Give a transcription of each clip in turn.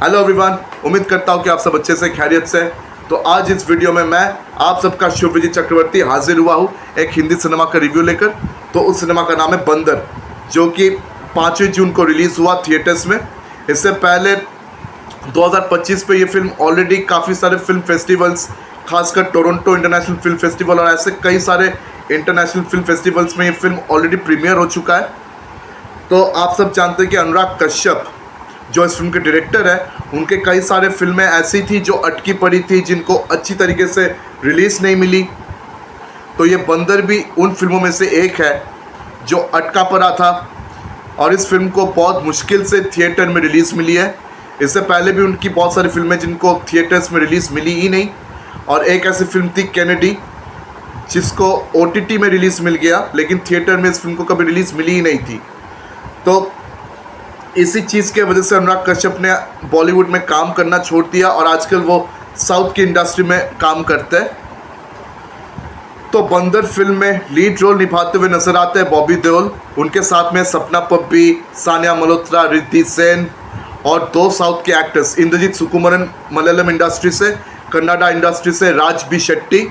Hello everyone, उम्मीद करता हूँ कि आप सब अच्छे से खैरियत से। तो आज इस वीडियो में मैं आप सबका शुभविजय चक्रवर्ती हाजिर हुआ हूँ एक हिंदी सिनेमा का रिव्यू लेकर। तो उस सिनेमा का नाम है बंदर, जो कि 5 जून को रिलीज़ हुआ थिएटर्स में। इससे पहले 2025 पे ये फिल्म ऑलरेडी काफ़ी सारे फिल्म फेस्टिवल्स, खासकर टोरंटो इंटरनेशनल फिल्म फेस्टिवल और ऐसे कई सारे इंटरनेशनल फिल्म फेस्टिवल्स में ये फिल्म ऑलरेडी प्रीमियर हो चुका है। तो आप सब जानते हैं कि अनुराग कश्यप जो इस फिल्म के डायरेक्टर है, उनके कई सारे फिल्में ऐसी थी जो अटकी पड़ी थी, जिनको अच्छी तरीके से रिलीज़ नहीं मिली। तो ये बंदर भी उन फिल्मों में से एक है जो अटका पड़ा था और इस फिल्म को बहुत मुश्किल से थिएटर में रिलीज़ मिली है। इससे पहले भी उनकी बहुत सारी फिल्में जिनको थिएटर्स में रिलीज़ मिली ही नहीं, और एक ऐसी फिल्म थी कैनेडी जिसको OTT में रिलीज़ मिल गया, लेकिन थिएटर में इस फिल्म को कभी रिलीज़ मिली ही नहीं थी। तो इसी चीज़ के वजह से अनुराग कश्यप ने बॉलीवुड में काम करना छोड़ दिया और आजकल वो साउथ की इंडस्ट्री में काम करते हैं। तो बंदर फिल्म में लीड रोल निभाते हुए नजर आते हैं बॉबी देओल, उनके साथ में सपना पब्बी, सानिया मल्होत्रा, रिद्धि सेन और 2 साउथ के एक्टर्स इंद्रजीत सुकुमारन मलयालम इंडस्ट्री से, कन्नाडा इंडस्ट्री से राज बी शेट्टी,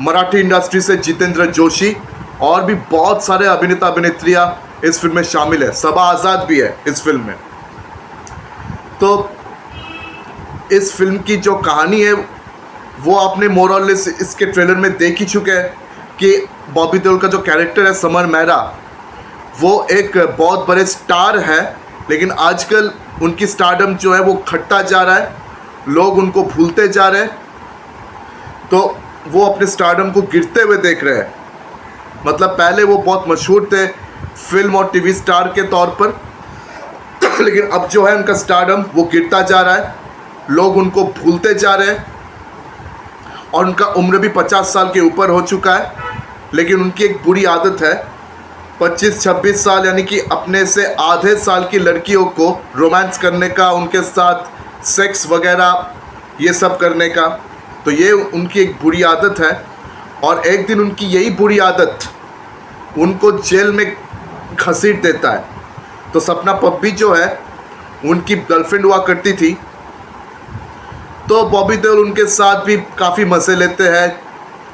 मराठी इंडस्ट्री से जितेंद्र जोशी और भी बहुत सारे अभिनेता अभिनेत्रियाँ इस फिल्म में शामिल है। सबा आज़ाद भी है इस फिल्म में। तो इस फिल्म की जो कहानी है वो आपने मोर और लेस इसके ट्रेलर में देख ही चुके हैं कि बॉबी देओल का जो कैरेक्टर है समर मेहरा, वो एक बहुत बड़े स्टार है, लेकिन आजकल उनकी स्टारडम जो है वो घटता जा रहा है, लोग उनको भूलते जा रहे हैं। तो वो अपने स्टारडम को गिरते हुए देख रहे हैं। मतलब पहले वो बहुत मशहूर थे फिल्म और टीवी स्टार के तौर पर, लेकिन अब जो है उनका स्टारडम वो गिरता जा रहा है, लोग उनको भूलते जा रहे हैं और उनका उम्र भी 50 साल के ऊपर हो चुका है। लेकिन उनकी एक बुरी आदत है 25-26 साल यानी कि अपने से आधे साल की लड़कियों को रोमांस करने का, उनके साथ सेक्स वगैरह ये सब करने का। तो ये उनकी एक बुरी आदत है और एक दिन उनकी यही बुरी आदत उनको जेल में घसीट देता है। तो सपना पब्बी जो है उनकी गर्लफ्रेंड हुआ करती थी। तो बॉबी देओल उनके साथ भी काफ़ी मज़े लेते हैं,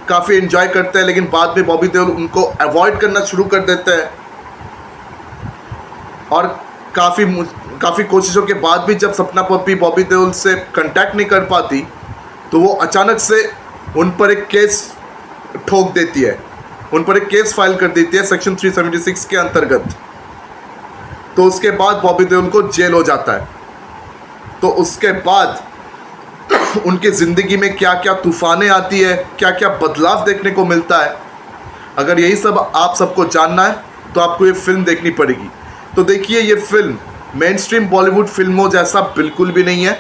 काफ़ी एंजॉय करते हैं, लेकिन बाद में बॉबी देओल उनको अवॉइड करना शुरू कर देते हैं और काफ़ी कोशिशों के बाद भी जब सपना पब्बी बॉबी देओल से कांटेक्ट नहीं कर पाती, तो वो अचानक से उन पर एक केस ठोक देती है, उन पर एक केस फाइल कर देती है सेक्शन 376 के अंतर्गत। तो उसके बाद बॉबी देओल को जेल हो जाता है। तो उसके बाद उनकी ज़िंदगी में क्या क्या तूफानें आती है, क्या क्या बदलाव देखने को मिलता है, अगर यही सब आप सबको जानना है तो आपको ये फिल्म देखनी पड़ेगी। तो देखिए, ये फिल्म मेन स्ट्रीम बॉलीवुड फिल्मों जैसा बिल्कुल भी नहीं है,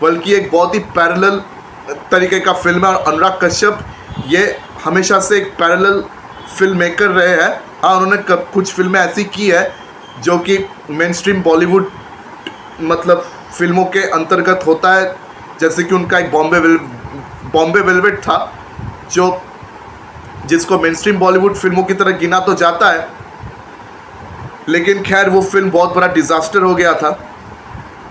बल्कि एक बहुत ही पैरेलल तरीके का फिल्म है। और अनुराग कश्यप ये हमेशा से एक पैरेलल फिल्म मेकर रहे हैं। हाँ, उन्होंने कुछ फिल्में ऐसी की है जो कि मेन स्ट्रीम बॉलीवुड मतलब फिल्मों के अंतर्गत होता है, जैसे कि उनका एक बॉम्बे वेलवेट था जिसको मेन स्ट्रीम बॉलीवुड फिल्मों की तरह गिना तो जाता है, लेकिन खैर वो फिल्म बहुत बड़ा डिज़ास्टर हो गया था।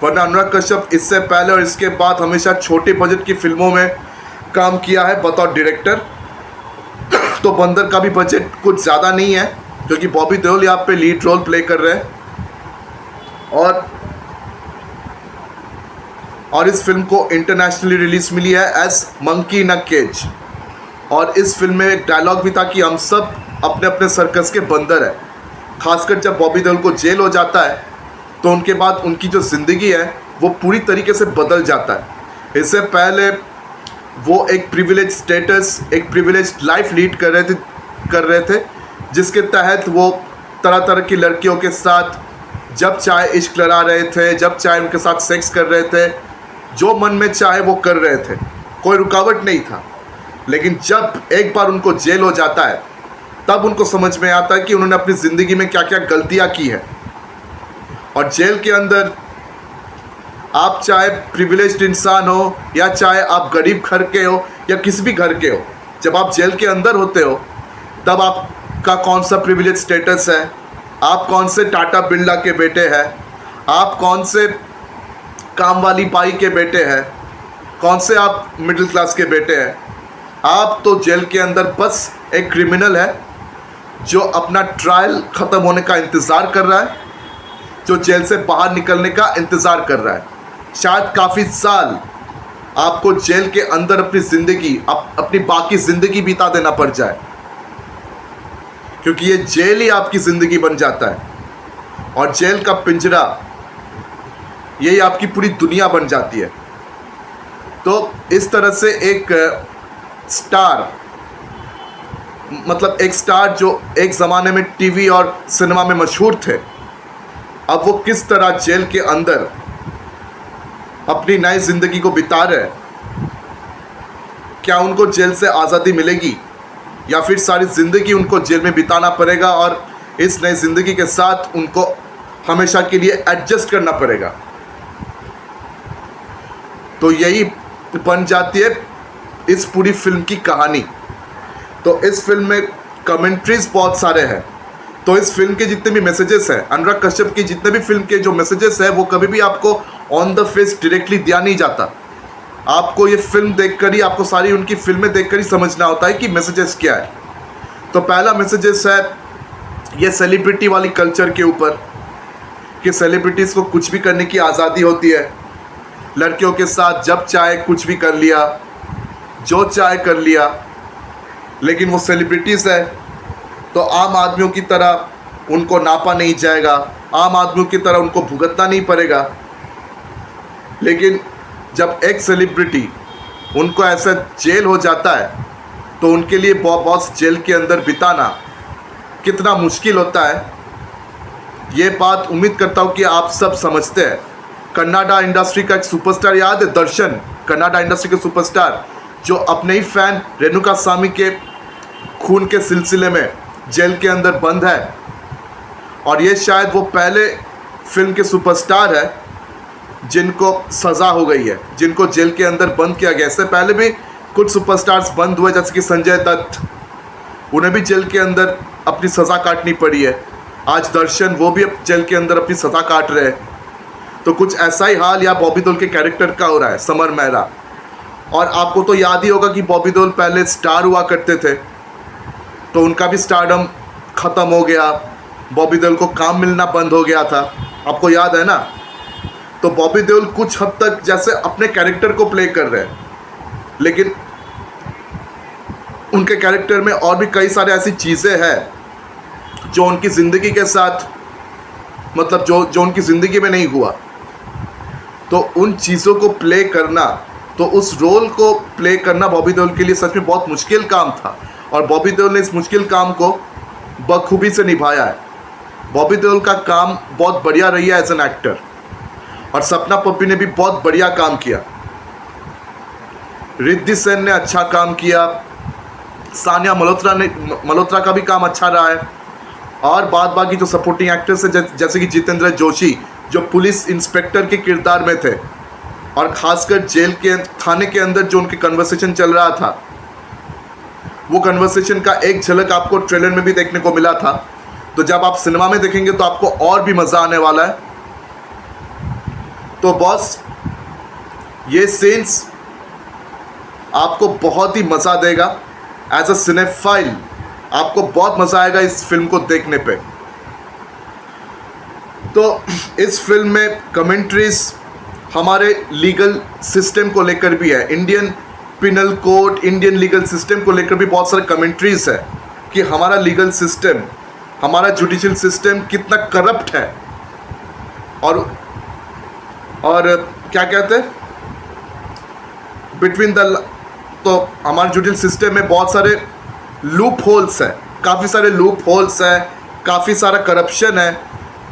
वरना अनुराग कश्यप इससे पहले और इसके बाद हमेशा छोटे बजट की फिल्मों में काम किया है बतौर डायरेक्टर। तो बंदर का भी बजट कुछ ज़्यादा नहीं है, क्योंकि बॉबी देओल यहाँ पे लीड रोल प्ले कर रहे हैं। और इस फिल्म को इंटरनेशनली रिलीज मिली है as monkey in a cage. और इस फिल्म में एक डायलॉग भी था कि हम सब अपने अपने सर्कस के बंदर हैं। खासकर जब बॉबी देओल को जेल हो जाता है तो उनके बाद उनकी जो ज़िंदगी है वो पूरी तरीके से बदल जाता है। इससे पहले वो एक प्रिविलेज स्टेटस, एक प्रिविलेज लाइफ लीड कर रहे थे, जिसके तहत वो तरह तरह की लड़कियों के साथ जब चाहे इश्क लड़ा रहे थे, जब चाहे उनके साथ सेक्स कर रहे थे, जो मन में चाहे वो कर रहे थे, कोई रुकावट नहीं था। लेकिन जब एक बार उनको जेल हो जाता है तब उनको समझ में आता है कि उन्होंने अपनी ज़िंदगी में क्या क्या गलतियाँ की हैं। और जेल के अंदर आप चाहे प्रिविलेज्ड इंसान हो या चाहे आप गरीब घर के हो या किसी भी घर के हो, जब आप जेल के अंदर होते हो तब आपका कौन सा प्रिविलेज स्टेटस है, आप कौन से टाटा बिरला के बेटे हैं, आप कौन से काम वाली बाई के बेटे हैं, कौन से आप मिडिल क्लास के बेटे हैं? आप तो जेल के अंदर बस एक क्रिमिनल है जो अपना ट्रायल ख़त्म होने का इंतज़ार कर रहा है, जो जेल से बाहर निकलने का इंतज़ार कर रहा है। शायद काफ़ी साल आपको जेल के अंदर अपनी ज़िंदगी, अपनी बाकी ज़िंदगी बिता देना पड़ जाए, क्योंकि ये जेल ही आपकी ज़िंदगी बन जाता है और जेल का पिंजरा यही आपकी पूरी दुनिया बन जाती है। तो इस तरह से एक स्टार, मतलब एक स्टार जो एक ज़माने में टीवी और सिनेमा में मशहूर थे, अब वो किस तरह जेल के अंदर अपनी नई ज़िंदगी को बिता रहे हैं। क्या उनको जेल से आज़ादी मिलेगी या फिर सारी ज़िंदगी उनको जेल में बिताना पड़ेगा और इस नई ज़िंदगी के साथ उनको हमेशा के लिए एडजस्ट करना पड़ेगा? तो यही बन जाती है इस पूरी फिल्म की कहानी। तो इस फिल्म में कमेंट्रीज बहुत सारे हैं। तो इस फिल्म के जितने भी मैसेजेस हैं, अनुराग कश्यप की जितने भी फिल्म के जो मैसेजेस हैं, वो कभी भी आपको ऑन द फेस डायरेक्टली दिया नहीं जाता। आपको ये फिल्म देखकर ही, आपको सारी उनकी फिल्में देखकर ही समझना होता है कि मैसेजेस क्या है। तो पहला मैसेजेस है ये सेलिब्रिटी वाली कल्चर के ऊपर, कि सेलिब्रिटीज़ को कुछ भी करने की आज़ादी होती है, लड़कियों के साथ जब चाहे कुछ भी कर लिया, जो चाहे कर लिया, लेकिन वो सेलिब्रिटीज़ है तो आम आदमियों की तरह उनको नापा नहीं जाएगा, आम आदमियों की तरह उनको भुगतना नहीं पड़ेगा। लेकिन जब एक सेलिब्रिटी, उनको ऐसा जेल हो जाता है तो उनके लिए बॉस जेल के अंदर बिताना कितना मुश्किल होता है, ये बात उम्मीद करता हूँ कि आप सब समझते हैं। कन्नाडा इंडस्ट्री का एक सुपरस्टार याद है, दर्शन, कन्नाडा इंडस्ट्री के सुपरस्टार, जो अपने ही फैन रेणुका स्वामी के खून के सिलसिले में जेल के अंदर बंद है। और ये शायद वो पहले फिल्म के सुपरस्टार है जिनको सज़ा हो गई है, जिनको जेल के अंदर बंद किया गया। इससे पहले भी कुछ सुपरस्टार्स बंद हुए, जैसे कि संजय दत्त, उन्हें भी जेल के अंदर अपनी सज़ा काटनी पड़ी है। आज दर्शन, वो भी जेल के अंदर अपनी सज़ा काट रहे हैं। तो कुछ ऐसा ही हाल या बॉबी देओल के कैरेक्टर का हो रहा है, समर मेहरा। और आपको तो याद ही होगा कि बॉबी देओल पहले स्टार हुआ करते थे, तो उनका भी स्टारडम ख़त्म हो गया, बॉबी देओल को काम मिलना बंद हो गया था, आपको याद है ना। तो बॉबी देओल कुछ हद तक जैसे अपने कैरेक्टर को प्ले कर रहे हैं, लेकिन उनके कैरेक्टर में और भी कई सारे ऐसी चीज़ें हैं जो उनकी ज़िंदगी के साथ, मतलब जो उनकी ज़िंदगी में नहीं हुआ। तो उन चीज़ों को प्ले करना, तो उस रोल को प्ले करना बॉबी देओल के लिए सच में बहुत मुश्किल काम था। और बॉबी देओल ने इस मुश्किल काम को बखूबी से निभाया है। बॉबी देओल का काम बहुत बढ़िया रही है एज एन एक्टर, और सपना पप्पी ने भी बहुत बढ़िया काम किया। रिद्धि सेन ने अच्छा काम किया, सानिया मल्होत्रा का भी काम अच्छा रहा है। और बाद बाकी जो सपोर्टिंग एक्टर्स है, जैसे कि जितेंद्र जोशी, जो पुलिस इंस्पेक्टर के किरदार में थे, और ख़ासकर जेल के थाने के अंदर जो उनके कन्वर्सेशन चल रहा था, वो कन्वर्सेशन का एक झलक आपको ट्रेलर में भी देखने को मिला था। तो जब आप सिनेमा में देखेंगे तो आपको और भी मज़ा आने वाला है। तो बॉस, ये सीन्स आपको बहुत ही मज़ा देगा। एज अ सिनेफाइल आपको बहुत मज़ा आएगा इस फिल्म को देखने पे। तो इस फिल्म में कमेंट्रीज हमारे लीगल सिस्टम को लेकर भी है, Indian penal code, Indian legal system को लेकर भी बहुत सारे कमेंट्रीज है कि हमारा लीगल सिस्टम, हमारा जुडिशियल सिस्टम कितना करप्ट है। और क्या कहते हैं, बिटवीन द, तो हमारे जुडिशियल सिस्टम में बहुत सारे लूप होल्स है, काफ़ी सारे लूप होल्स है, काफ़ी सारा करप्शन है,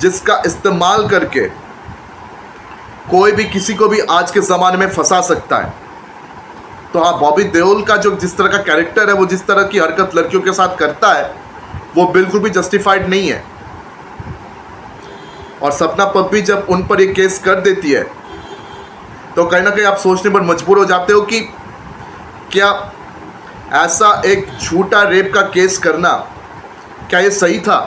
जिसका इस्तेमाल करके कोई भी किसी को भी आज के ज़माने में फंसा सकता है। तो हाँ, बॉबी देओल का जो जिस तरह का कैरेक्टर है, वो जिस तरह की हरकत लड़कियों के साथ करता है, वो बिल्कुल भी जस्टिफाइड नहीं है। और सपना पप्पी जब उन पर एक केस कर देती है, तो कहीं ना कहीं आप सोचने पर मजबूर हो जाते हो कि क्या ऐसा एक झूठा रेप का केस करना, क्या ये सही था?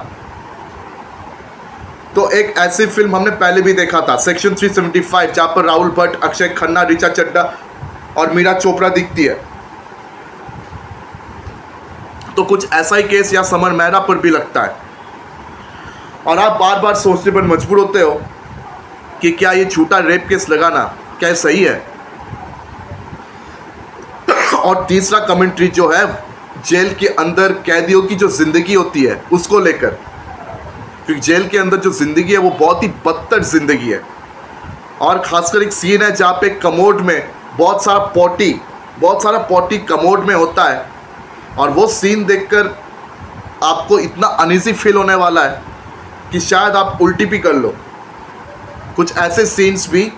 तो एक ऐसी फिल्म हमने पहले भी देखा था, सेक्शन 375, जहाँ पर राहुल भट्ट, अक्षय खन्ना, ऋचा चड्ढा और मीरा चोपड़ा दिखती है। तो कुछ ऐसा ही केस या समर मेहरा पर भी लगता है, और आप बार बार सोचने पर मजबूर होते हो कि क्या ये झूठा रेप केस लगाना क्या सही है। और तीसरा कमेंट्री जो है जेल के अंदर कैदियों की जो ज़िंदगी होती है उसको लेकर, क्योंकि जेल के अंदर जो ज़िंदगी है वो बहुत ही बदतर ज़िंदगी है। और ख़ासकर एक सीन है जहाँ पे कमोड में बहुत सारा पॉटी कमोड में होता है, और वो सीन देखकर आपको इतना अनईजी फील होने वाला है कि शायद आप उल्टी भी कर लो। कुछ ऐसे सीन्स भी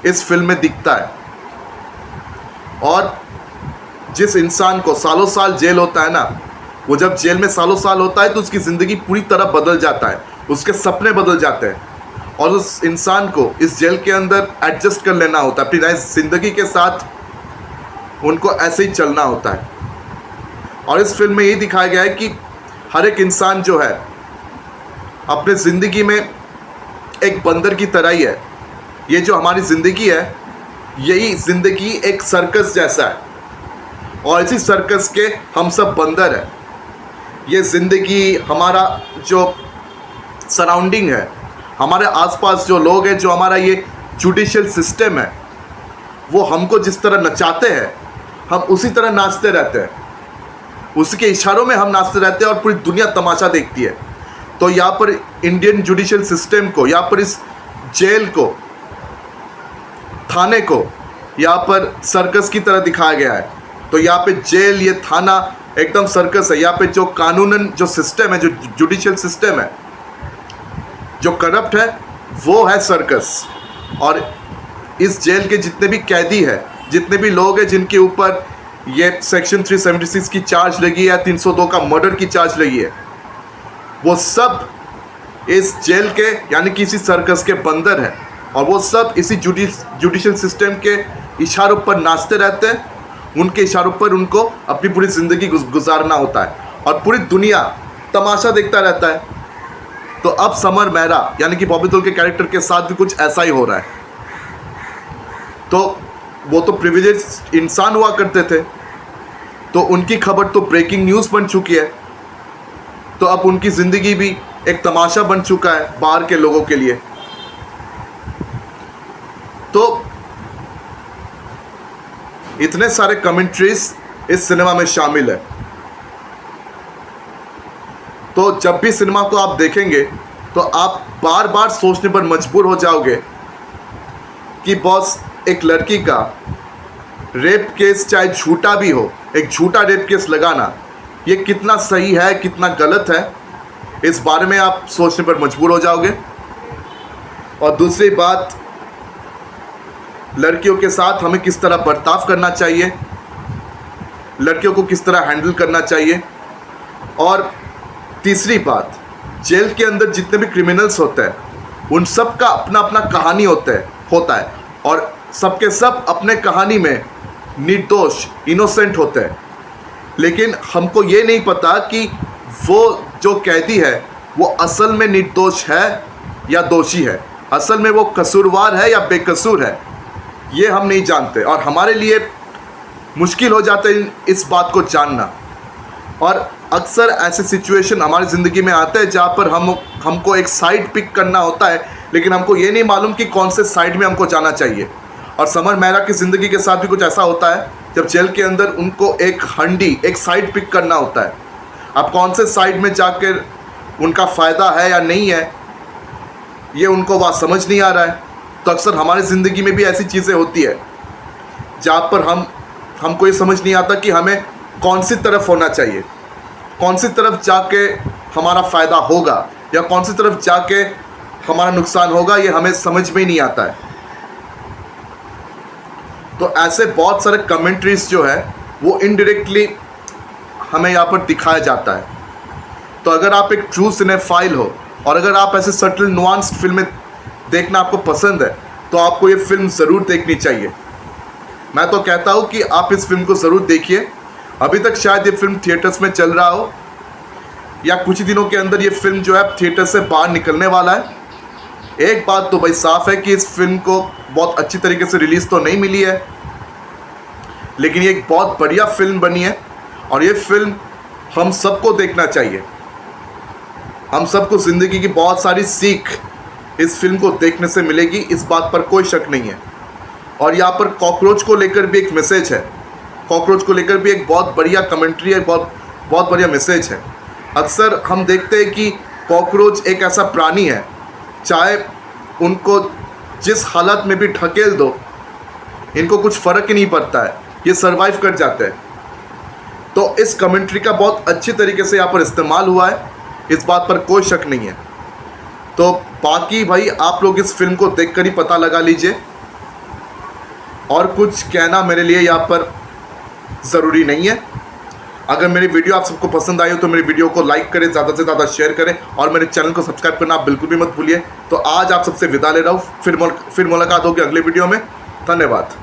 इस फिल्म में दिखता है। और जिस इंसान को सालों साल जेल होता है ना, वो जब जेल में सालों साल होता है तो उसकी ज़िंदगी पूरी तरह बदल जाता है, उसके सपने बदल जाते हैं, और उस इंसान को इस जेल के अंदर एडजस्ट कर लेना होता है, अपनी नई ज़िंदगी के साथ उनको ऐसे ही चलना होता है। और इस फिल्म में ये दिखाया गया है कि हर एक इंसान जो है अपने ज़िंदगी में एक बंदर की तरह ही है। ये जो हमारी ज़िंदगी है, यही ज़िंदगी एक सर्कस जैसा है, और इसी सर्कस के हम सब बंदर हैं। ये ज़िंदगी, हमारा जो सराउंडिंग है, हमारे आसपास जो लोग हैं, जो हमारा ये जुडिशियल सिस्टम है, वो हमको जिस तरह नचाते हैं हम उसी तरह नाचते रहते हैं, उसके इशारों में हम नाचते रहते हैं, और पूरी दुनिया तमाशा देखती है। तो यहाँ पर इंडियन जुडिशियल सिस्टम को, यहाँ पर इस जेल को, थाने को यहाँ पर सर्कस की तरह दिखाया गया है। तो यहाँ पे जेल, ये थाना एकदम सर्कस है। यहाँ पे जो कानूनन जो सिस्टम है, जो जुडिशियल सिस्टम है, जो करप्ट है, वो है सर्कस। और इस जेल के जितने भी कैदी हैं, जितने भी लोग हैं जिनके ऊपर ये सेक्शन 376 की चार्ज लगी है, 302 का मर्डर की चार्ज लगी है, वो सब इस जेल के यानी कि इसी सर्कस के बंदर हैं, और वो सब इसी जुडिशियल सिस्टम के इशारों पर नाचते रहते हैं। उनके इशारों पर उनको अपनी पूरी ज़िंदगी गुजारना होता है, और पूरी दुनिया तमाशा देखता रहता है। तो अब समर मेहरा यानी कि बॉबी देओल के कैरेक्टर के साथ भी कुछ ऐसा ही हो रहा है। तो वो तो प्रिविलेज इंसान हुआ करते थे, तो उनकी खबर तो ब्रेकिंग न्यूज़ बन चुकी है। तो अब उनकी ज़िंदगी भी एक तमाशा बन चुका है बाहर के लोगों के लिए। तो इतने सारे कमेंट्रीज इस सिनेमा में शामिल है। तो जब भी सिनेमा को आप देखेंगे तो आप बार बार सोचने पर मजबूर हो जाओगे कि बॉस, एक लड़की का रेप केस चाहे झूठा भी हो, एक झूठा रेप केस लगाना ये कितना सही है, कितना गलत है, इस बारे में आप सोचने पर मजबूर हो जाओगे। और दूसरी बात, लड़कियों के साथ हमें किस तरह बर्ताव करना चाहिए, लड़कियों को किस तरह हैंडल करना चाहिए। और तीसरी बात, जेल के अंदर जितने भी क्रिमिनल्स होते हैं उन सब का अपना अपना कहानी होता है, और सबके सब अपने कहानी में निर्दोष, इनोसेंट होते हैं। लेकिन हमको ये नहीं पता कि वो जो कैदी है वो असल में निर्दोष है या दोषी है, असल में वो कसूरवार है या बेकसूर है, ये हम नहीं जानते। और हमारे लिए मुश्किल हो जाता है इस बात को जानना। और अक्सर ऐसे सिचुएशन हमारी ज़िंदगी में आते हैं जहाँ पर हमको एक साइड पिक करना होता है, लेकिन हमको ये नहीं मालूम कि कौन से साइड में हमको जाना चाहिए। और समर मेहरा की ज़िंदगी के साथ भी कुछ ऐसा होता है, जब जेल के अंदर उनको एक साइड पिक करना होता है। अब कौन से साइड में जाकर उनका फ़ायदा है या नहीं है, ये उनको वहाँ समझ नहीं आ रहा है। तो अक्सर हमारी ज़िंदगी में भी ऐसी चीज़ें होती है जहाँ पर हमको ये समझ नहीं आता कि हमें कौन सी तरफ होना चाहिए, कौन सी तरफ जाके हमारा फ़ायदा होगा या कौन सी तरफ जाके हमारा नुकसान होगा, ये हमें समझ में ही नहीं आता है। तो ऐसे बहुत सारे कमेंट्रीज जो है वो इनडायरेक्टली हमें यहाँ पर दिखाया जाता है। तो अगर आप एक ट्रू सिनेफाइल हो और अगर आप ऐसे सटल नुआंस्ड फिल्में देखना आपको पसंद है तो आपको ये फिल्म ज़रूर देखनी चाहिए। मैं तो कहता हूँ कि आप इस फिल्म को ज़रूर देखिए। अभी तक शायद ये फिल्म थिएटर्स में चल रहा हो, या कुछ ही दिनों के अंदर ये फिल्म जो है थिएटर से बाहर निकलने वाला है। एक बात तो भाई साफ है कि इस फिल्म को बहुत अच्छी तरीके से रिलीज़ तो नहीं मिली है, लेकिन ये एक बहुत बढ़िया फिल्म बनी है और ये फिल्म हम सबको देखना चाहिए। हम सबको ज़िंदगी की बहुत सारी सीख इस फिल्म को देखने से मिलेगी, इस बात पर कोई शक नहीं है। और यहाँ पर कॉकरोच को लेकर भी एक मैसेज है, कॉकरोच को लेकर भी एक बहुत बढ़िया कमेंट्री है, बहुत बढ़िया मैसेज है। अक्सर हम देखते हैं कि कॉकरोच एक ऐसा प्राणी है, चाहे उनको जिस हालत में भी ढकेल दो इनको कुछ फ़र्क ही नहीं पड़ता है, ये सरवाइव कर जाते हैं। तो इस कमेंट्री का बहुत अच्छी तरीके से यहाँ पर इस्तेमाल हुआ है, इस बात पर कोई शक नहीं है। तो बाकी भाई आप लोग इस फिल्म को देखकर ही पता लगा लीजिए, और कुछ कहना मेरे लिए यहाँ पर ज़रूरी नहीं है। अगर मेरी वीडियो आप सबको पसंद आई हो तो मेरी वीडियो को लाइक करें, ज़्यादा से ज़्यादा शेयर करें और मेरे चैनल को सब्सक्राइब करना आप बिल्कुल भी मत भूलिए। तो आज आप सबसे विदा ले रहा हूँ, फिर मुलाकात होगी अगले वीडियो में। धन्यवाद।